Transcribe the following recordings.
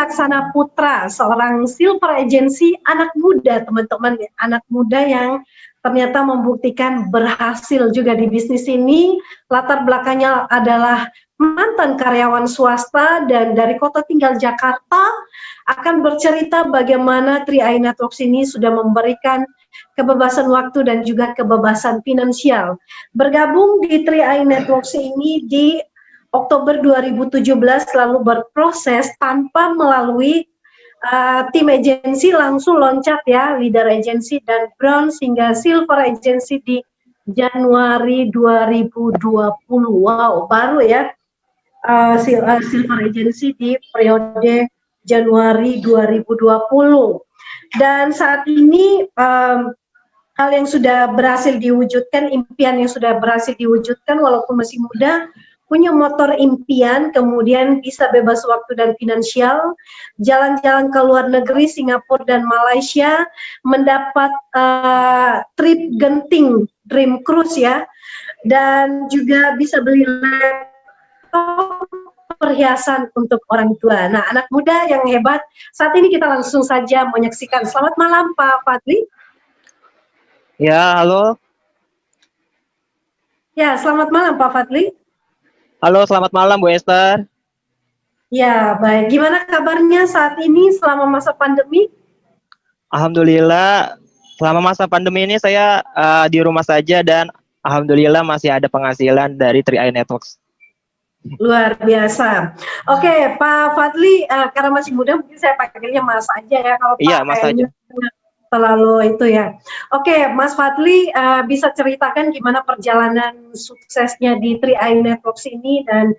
Laksana Putra, seorang silver agency anak muda, teman-teman, anak muda yang ternyata membuktikan berhasil juga di bisnis ini. Latar belakangnya adalah mantan karyawan swasta dan dari kota tinggal Jakarta, akan bercerita bagaimana 3i Networks ini sudah memberikan kebebasan waktu dan juga kebebasan finansial. Bergabung di 3i Networks ini di Oktober 2017, lalu berproses tanpa melalui tim agensi, langsung loncat ya, leader agency dan bronze hingga silver agency di Januari 2020. Wow, baru ya, silver agency di periode Januari 2020. Dan saat ini hal yang sudah berhasil diwujudkan, impian yang sudah berhasil diwujudkan walaupun masih muda, punya motor impian, kemudian bisa bebas waktu dan finansial, jalan-jalan ke luar negeri, Singapura dan Malaysia, mendapat trip genting, dream cruise ya, dan juga bisa beli laptop, perhiasan untuk orang tua. Nah, anak muda yang hebat, saat ini kita langsung saja menyaksikan. Selamat malam Pak Fadli. Ya, halo. Ya, selamat malam Pak Fadli. Halo, selamat malam Bu Esther. Ya, baik. Gimana kabarnya saat ini selama masa pandemi? Alhamdulillah, selama masa pandemi ini saya di rumah saja dan alhamdulillah masih ada penghasilan dari 3i Networks. Luar biasa. Oke, Pak Fadli, karena masih muda mungkin saya panggilnya Mas aja ya. Kalau Iya, Pak Mas kayaknya aja. terlalu itu ya. Oke, Mas Fadli, bisa ceritakan gimana perjalanan suksesnya di 3i Networks ini, dan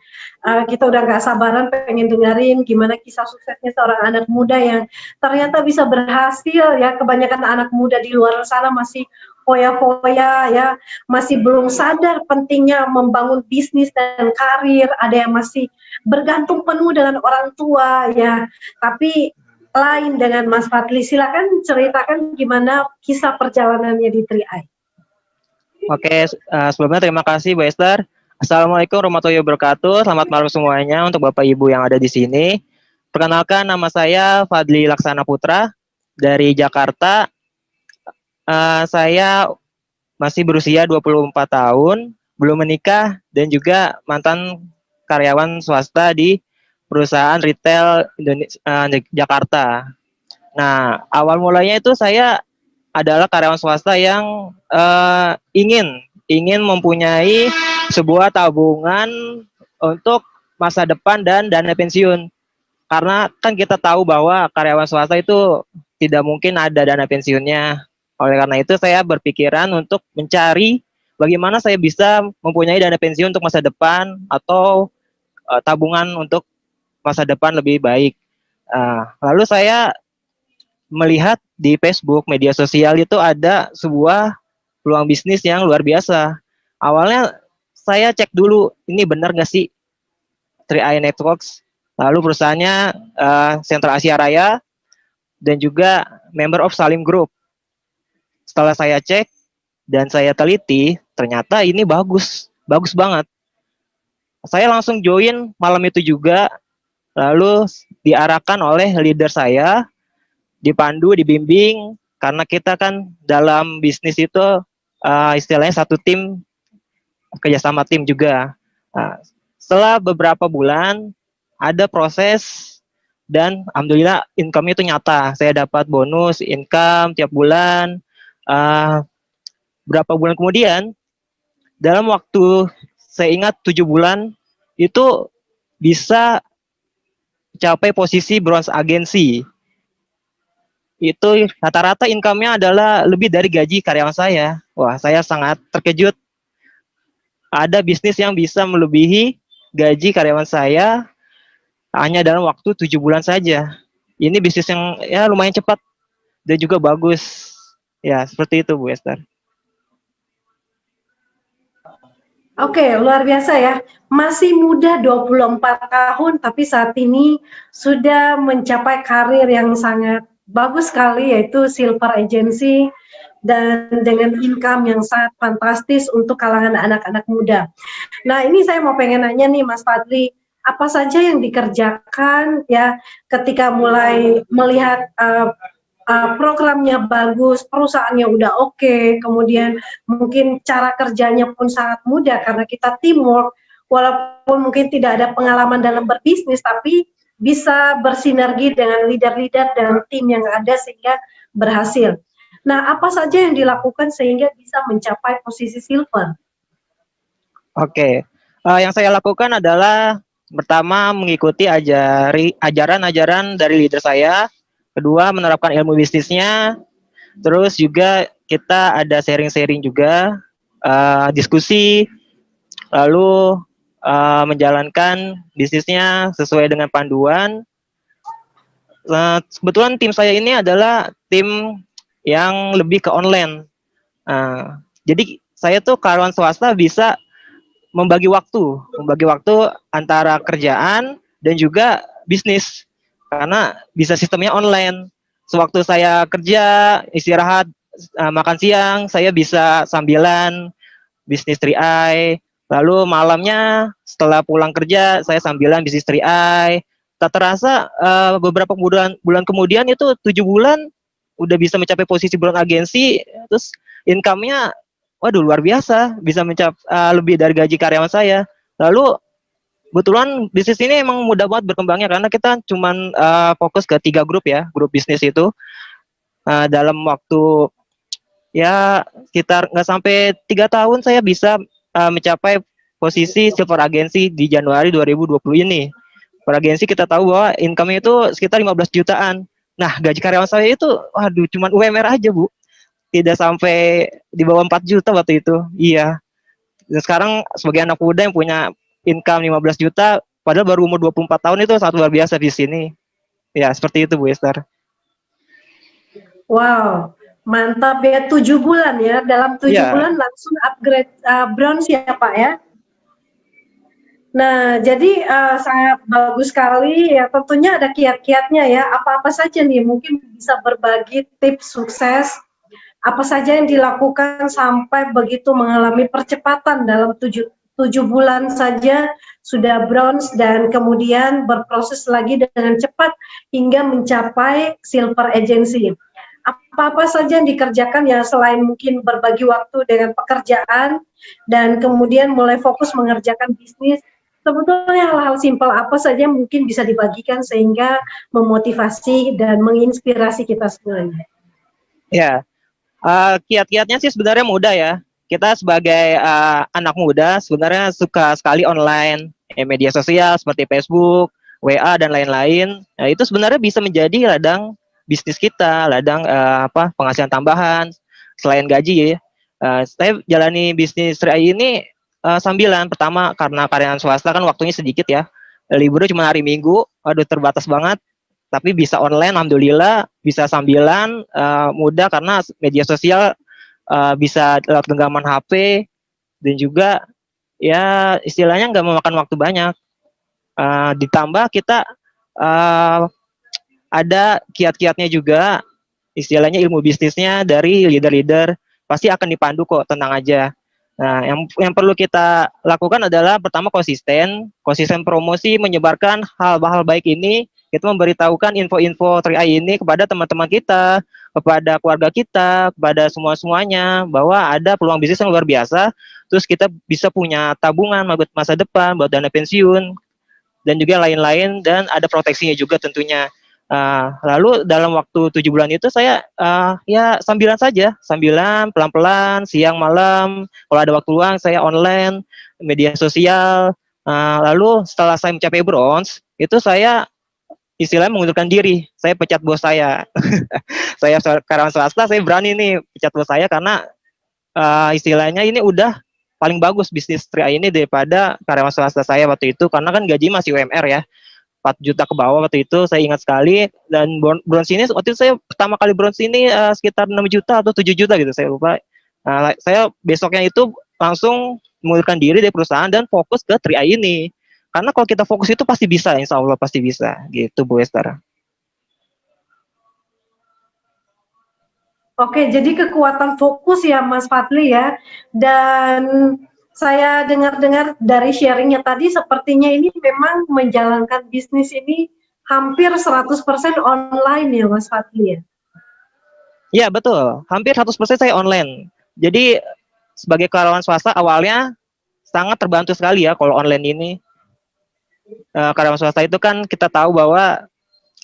kita udah nggak sabaran pengen dengerin gimana kisah suksesnya seorang anak muda yang ternyata bisa berhasil ya. Kebanyakan anak muda di luar sana masih foya-foya ya, masih belum sadar pentingnya membangun bisnis dan karir, ada yang masih bergantung penuh dengan orang tua ya. Tapi lain dengan Mas Fadli, silakan ceritakan gimana kisah perjalanannya di 3i. Oke, sebelumnya terima kasih Bu Esther. Assalamualaikum warahmatullahi wabarakatuh. Selamat malam semuanya untuk Bapak Ibu yang ada di sini. Perkenalkan, nama saya Fadli Laksana Putra dari Jakarta. Saya masih berusia 24 tahun, belum menikah, dan juga mantan karyawan swasta di perusahaan retail Jakarta. Nah, awal mulanya itu saya adalah karyawan swasta yang ingin mempunyai sebuah tabungan untuk masa depan dan dana pensiun. Karena kan kita tahu bahwa karyawan swasta itu tidak mungkin ada dana pensiunnya. Oleh karena itu saya berpikiran untuk mencari bagaimana saya bisa mempunyai dana pensiun untuk masa depan atau tabungan untuk masa depan lebih baik. Lalu saya melihat di Facebook, media sosial itu ada sebuah peluang bisnis yang luar biasa. Awalnya saya cek dulu, ini benar nggak sih 3i Networks? Lalu perusahaannya Sentral Asia Raya dan juga member of Salim Group. Setelah saya cek dan saya teliti, ternyata ini bagus banget. Saya langsung join malam itu juga, lalu diarahkan oleh leader saya, dipandu, dibimbing, karena kita kan dalam bisnis itu istilahnya satu tim, kerjasama tim juga. Setelah beberapa bulan, ada proses dan alhamdulillah income itu nyata. Saya dapat bonus income tiap bulan. Berapa bulan kemudian, dalam waktu saya ingat 7 bulan, itu bisa capai posisi bronze agensi. Itu rata-rata income-nya adalah lebih dari gaji karyawan saya. Wah, saya sangat terkejut. Ada bisnis yang bisa melebihi gaji karyawan saya hanya dalam waktu 7 bulan saja. Ini bisnis yang ya lumayan cepat dan juga bagus. Ya, seperti itu Bu Esther. Oke, luar biasa ya. Masih muda 24 tahun, tapi saat ini sudah mencapai karir yang sangat bagus sekali, yaitu silver agency, dan dengan income yang sangat fantastis untuk kalangan anak-anak muda. Nah, ini saya mau pengen nanya nih Mas Fadli, apa saja yang dikerjakan ya ketika mulai melihat programnya bagus, perusahaannya udah oke, kemudian mungkin cara kerjanya pun sangat mudah karena kita teamwork, walaupun mungkin tidak ada pengalaman dalam berbisnis, tapi bisa bersinergi dengan leader-leader dan tim yang ada sehingga berhasil. Nah, apa saja yang dilakukan sehingga bisa mencapai posisi silver? Oke, yang saya lakukan adalah pertama mengikuti ajaran-ajaran dari leader saya, kedua menerapkan ilmu bisnisnya, terus juga kita ada sharing-sharing juga, diskusi, lalu menjalankan bisnisnya sesuai dengan panduan. Kebetulan tim saya ini adalah tim yang lebih ke online. Jadi saya tuh karyawan swasta bisa membagi waktu antara kerjaan dan juga bisnis karena bisa sistemnya online. Sewaktu saya kerja, istirahat, makan siang, saya bisa sambilan bisnis 3i. Lalu malamnya setelah pulang kerja, saya sambilan bisnis 3i. Tak terasa beberapa bulan kemudian itu 7 bulan udah bisa mencapai posisi bulan agensi, terus income-nya waduh luar biasa, bisa mencapai lebih dari gaji karyawan saya. Lalu kebetulan bisnis ini emang mudah banget berkembangnya karena kita cuman fokus ke 3 grup ya, grup bisnis itu dalam waktu ya sekitar nggak sampai 3 tahun saya bisa mencapai posisi silver agensi di Januari 2020 ini. Per agensi kita tahu bahwa income itu sekitar 15 jutaan. Nah, gaji karyawan saya itu waduh cuman UMR aja, Bu. Tidak sampai di bawah 4 juta waktu itu. Iya. Dan sekarang sebagai anak muda yang punya income 15 juta, padahal baru umur 24 tahun itu sangat luar biasa di sini. Ya, seperti itu Bu Esther. Wow, mantap ya, 7 bulan ya, dalam 7 bulan langsung upgrade bronze ya Pak ya. Nah, jadi sangat bagus sekali ya, tentunya ada kiat-kiatnya ya, apa-apa saja nih mungkin bisa berbagi tips sukses, apa saja yang dilakukan sampai begitu mengalami percepatan dalam 7 bulan saja sudah bronze dan kemudian berproses lagi dengan cepat hingga mencapai silver agency. Apa-apa saja yang dikerjakan ya selain mungkin berbagi waktu dengan pekerjaan dan kemudian mulai fokus mengerjakan bisnis. Sebetulnya hal-hal simpel apa saja mungkin bisa dibagikan sehingga memotivasi dan menginspirasi kita semuanya. Ya, kiat-kiatnya sih sebenarnya mudah ya. Kita sebagai anak muda sebenarnya suka sekali online, media sosial seperti Facebook, WA dan lain-lain. Nah, itu sebenarnya bisa menjadi ladang bisnis kita, ladang penghasilan tambahan selain gaji ya. Saya jalani bisnis Rai ini sambilan. Pertama karena karyawan swasta kan waktunya sedikit ya. Liburnya cuma hari Minggu, aduh terbatas banget. Tapi bisa online, alhamdulillah, bisa sambilan, mudah karena media sosial bisa lewat genggaman HP dan juga ya istilahnya nggak memakan waktu banyak. Ditambah kita ada kiat-kiatnya juga, istilahnya ilmu bisnisnya dari leader-leader pasti akan dipandu kok, tenang aja. Nah, yang perlu kita lakukan adalah pertama konsisten promosi, menyebarkan hal-hal baik ini, kita memberitahukan info-info 3i ini kepada teman-teman kita, kepada keluarga kita, kepada semua-semuanya bahwa ada peluang bisnis yang luar biasa, terus kita bisa punya tabungan buat masa depan, buat dana pensiun, dan juga lain-lain, dan ada proteksinya juga tentunya. Lalu dalam waktu 7 bulan itu saya ya sambilan saja, sambilan pelan-pelan, siang malam, kalau ada waktu luang saya online, media sosial. Lalu setelah saya mencapai bronze, itu saya istilahnya mengundurkan diri, saya pecat bos saya. Saya karyawan swasta, saya berani nih pecat bos saya karena istilahnya ini udah paling bagus bisnis 3i ini daripada karyawan swasta saya waktu itu, karena kan gaji masih UMR ya, 4 juta ke bawah waktu itu, saya ingat sekali. Dan bronze ini waktu itu saya pertama kali bronze ini sekitar 6 juta atau 7 juta gitu, saya lupa. Saya besoknya itu langsung mengundurkan diri dari perusahaan dan fokus ke 3i ini. Karena kalau kita fokus itu pasti bisa, insya Allah pasti bisa. Gitu Bu Esther. Oke, jadi kekuatan fokus ya Mas Fadli ya. Dan Saya dengar-dengar dari sharingnya tadi, sepertinya ini memang menjalankan bisnis ini hampir 100% online ya Mas Fadli ya? Iya betul, hampir 100% saya online. Jadi sebagai karyawan swasta awalnya sangat terbantu sekali ya kalau online ini. Karyawan swasta itu kan kita tahu bahwa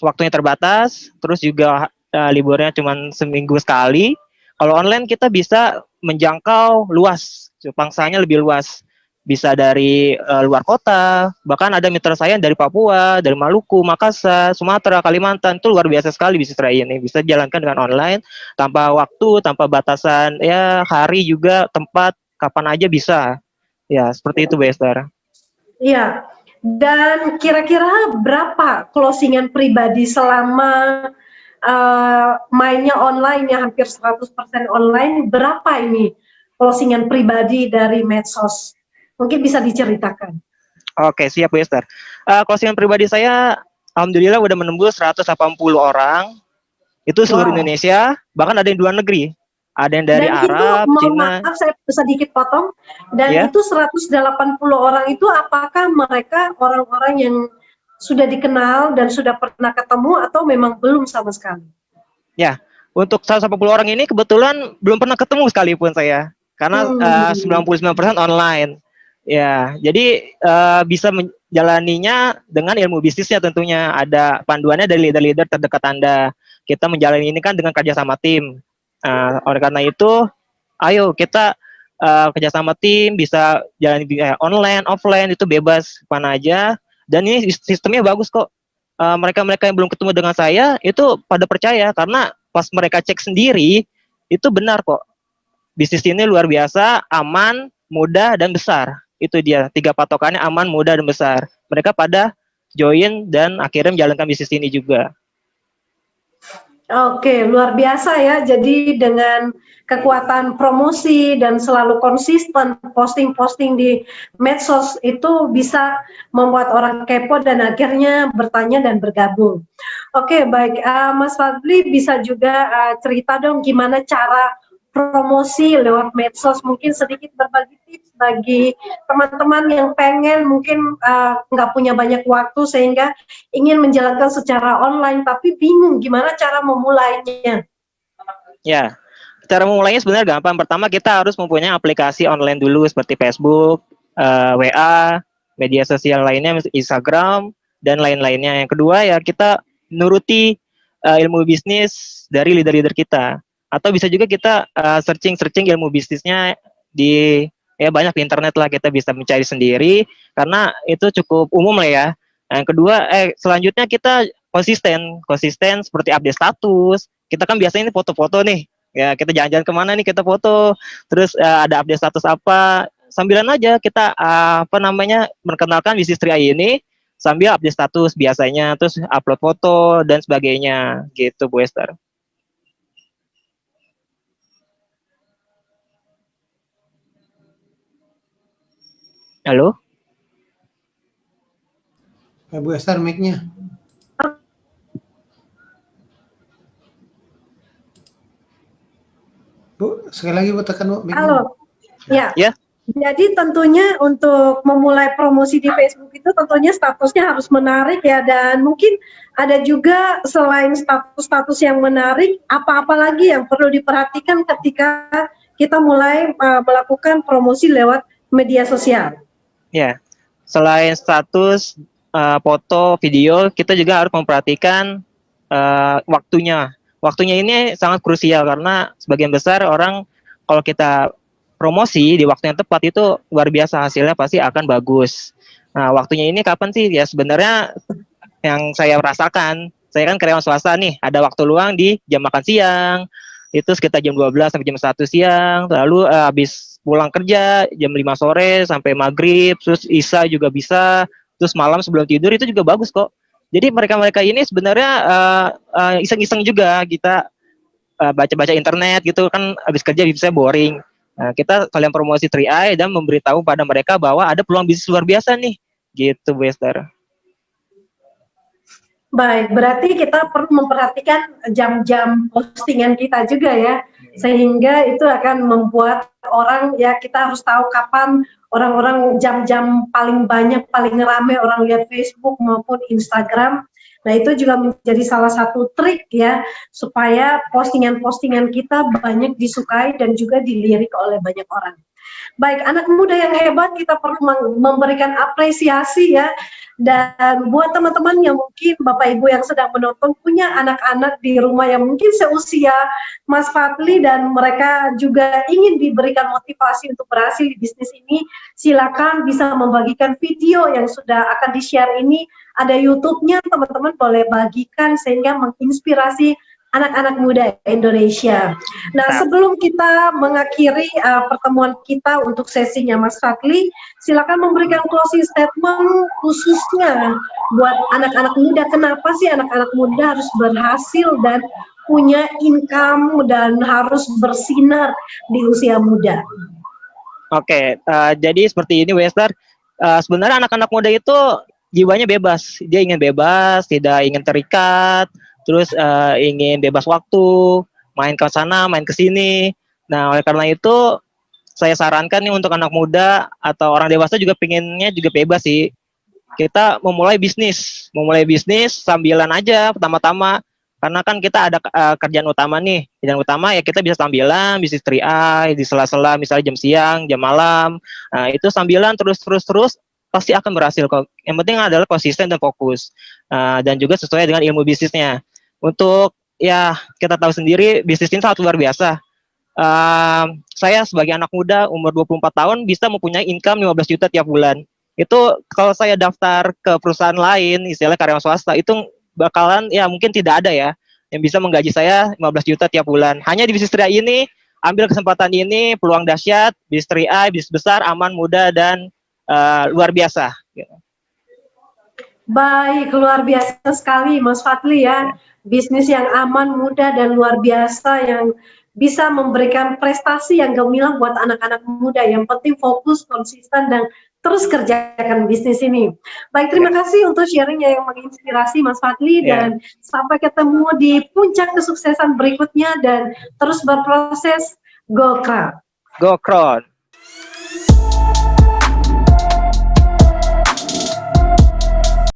waktunya terbatas, terus juga liburnya cuma seminggu sekali. Kalau online kita bisa menjangkau luas, pangsanya lebih luas. Bisa dari luar kota, bahkan ada mitra saya dari Papua, dari Maluku, Makassar, Sumatera, Kalimantan, itu luar biasa sekali bisnis saya ini. Bisa jalankan dengan online, tanpa waktu, tanpa batasan, ya hari juga, tempat, kapan aja bisa. Ya, seperti itu, Bester. Iya. Dan kira-kira berapa closingan pribadi selama mainnya online ya hampir 100% online, berapa ini closingan pribadi dari medsos? Mungkin bisa diceritakan. Oke, siap, Bester. Closingan pribadi saya, alhamdulillah udah menembus 180 orang. Itu seluruh Wow. Indonesia, bahkan ada yang luar negeri. Ada yang dari Dan itu, Arab, mohon Cina, maaf saya sedikit potong, dan ya. itu 180 orang itu apakah mereka orang-orang yang sudah dikenal dan sudah pernah ketemu atau memang belum sama sekali? Ya, untuk 180 orang ini kebetulan belum pernah ketemu sekalipun saya. Karena Hmm. 99% online. Ya, jadi bisa menjalaninya dengan ilmu bisnisnya tentunya. Ada panduannya dari leader-leader terdekat Anda. Kita menjalani ini kan dengan kerjasama tim. Oleh karena itu, ayo kita kerjasama tim, bisa jalan online, offline, itu bebas mana aja. Dan ini sistemnya bagus kok. Mereka-mereka yang belum ketemu dengan saya itu pada percaya karena pas mereka cek sendiri itu benar kok. Bisnis ini luar biasa, aman, mudah, dan besar. Itu dia, 3 patokannya aman, mudah, dan besar. Mereka pada join dan akhirnya menjalankan bisnis ini juga. Oke, luar biasa ya. Jadi dengan kekuatan promosi dan selalu konsisten posting-posting di medsos itu bisa membuat orang kepo dan akhirnya bertanya dan bergabung. Oke, baik. Mas Fadli bisa juga cerita dong gimana cara promosi lewat medsos, mungkin sedikit berbagi tips bagi teman-teman yang pengen mungkin nggak punya banyak waktu sehingga ingin menjalankan secara online tapi bingung gimana cara memulainya. Ya, cara memulainya sebenarnya gampang. Pertama kita harus mempunyai aplikasi online dulu seperti Facebook, WA, media sosial lainnya, Instagram, dan lain-lainnya. Yang kedua ya kita nuruti ilmu bisnis dari leader-leader kita. Atau bisa juga kita searching-searching ilmu bisnisnya di ya banyak di internet lah, kita bisa mencari sendiri karena itu cukup umum lah ya. Yang kedua, selanjutnya kita konsisten seperti update status. Kita kan biasanya ini foto-foto nih, ya kita jalan-jalan kemana nih kita foto, terus ada update status apa, sambilan aja kita apa namanya memperkenalkan bisnis Tria ini sambil update status biasanya, terus upload foto dan sebagainya gitu Bu Esther. Halo? Bu Esther mic-nya. Bu, sekali lagi Bu tekan Bu mic-nya. Halo, ya. Ya. Jadi tentunya untuk memulai promosi di Facebook itu tentunya statusnya harus menarik ya, dan mungkin ada juga selain status-status yang menarik, apa-apa lagi yang perlu diperhatikan ketika kita mulai melakukan promosi lewat media sosial. Ya, selain status, foto, video, kita juga harus memperhatikan waktunya. Waktunya ini sangat krusial karena sebagian besar orang kalau kita promosi di waktu yang tepat itu luar biasa, hasilnya pasti akan bagus. Nah, waktunya ini kapan sih? Ya sebenarnya yang saya rasakan, saya kan karyawan swasta nih, ada waktu luang di jam makan siang, itu sekitar jam 12 sampai jam 1 siang, lalu habis pulang kerja jam 5 sore sampai maghrib, terus isya juga bisa, terus malam sebelum tidur itu juga bagus kok. Jadi mereka-mereka ini sebenarnya iseng-iseng juga, kita baca-baca internet gitu kan, habis kerja bisa boring. Nah, kita kalian promosi 3i dan memberitahu pada mereka bahwa ada peluang bisnis luar biasa nih, gitu Bu Esther. Baik, berarti kita perlu memperhatikan jam-jam postingan kita juga ya, sehingga itu akan membuat orang ya kita harus tahu kapan orang-orang jam-jam paling banyak, paling rame orang lihat Facebook maupun Instagram. Nah itu juga menjadi salah satu trik ya, supaya postingan-postingan kita banyak disukai dan juga dilirik oleh banyak orang. Baik, anak muda yang hebat kita perlu memberikan apresiasi ya. Dan buat teman-teman yang mungkin Bapak Ibu yang sedang menonton punya anak-anak di rumah yang mungkin seusia Mas Fadli dan mereka juga ingin diberikan motivasi untuk berhasil di bisnis ini, silakan bisa membagikan video yang sudah akan di-share ini. Ada YouTube-nya, teman-teman boleh bagikan sehingga menginspirasi anak-anak muda Indonesia. Nah, sebelum kita mengakhiri pertemuan kita untuk sesinya Mas Fadli, silakan memberikan closing statement khususnya buat anak-anak muda. Kenapa sih anak-anak muda harus berhasil dan punya income dan harus bersinar di usia muda? Oke, jadi seperti ini Wester. Sebenarnya anak-anak muda itu jiwanya bebas. Dia ingin bebas, tidak ingin terikat, terus ingin bebas waktu, main ke sana, main ke sini. Nah, oleh karena itu saya sarankan nih untuk anak muda atau orang dewasa juga pengennya juga bebas sih. Kita memulai bisnis sambilan aja pertama-tama. Karena kan kita ada kerjaan utama nih. Kerjaan utama ya kita bisa sambilan, bisnis 3i, di sela-sela misalnya jam siang, jam malam. Nah, itu sambilan terus pasti akan berhasil kok. Yang penting adalah konsisten dan fokus. Dan juga sesuai dengan ilmu bisnisnya. Untuk ya kita tahu sendiri bisnis ini sangat luar biasa. Saya sebagai anak muda umur 24 tahun bisa mempunyai income 15 juta tiap bulan. Itu kalau saya daftar ke perusahaan lain, istilahnya karyawan swasta, itu bakalan ya mungkin tidak ada ya yang bisa menggaji saya 15 juta tiap bulan. Hanya di bisnis 3i ini, ambil kesempatan ini, peluang dahsyat, bisnis 3i, bisnis besar, aman, mudah, dan luar biasa. Baik, luar biasa sekali Mas Fadli ya. Bisnis yang aman, mudah, dan luar biasa yang bisa memberikan prestasi yang gemilang buat anak-anak muda. Yang penting fokus, konsisten, dan terus kerjakan bisnis ini. Baik, terima kasih untuk sharingnya yang menginspirasi Mas Fadli dan sampai ketemu di puncak kesuksesan berikutnya dan terus berproses. Go Crown. Go Crown.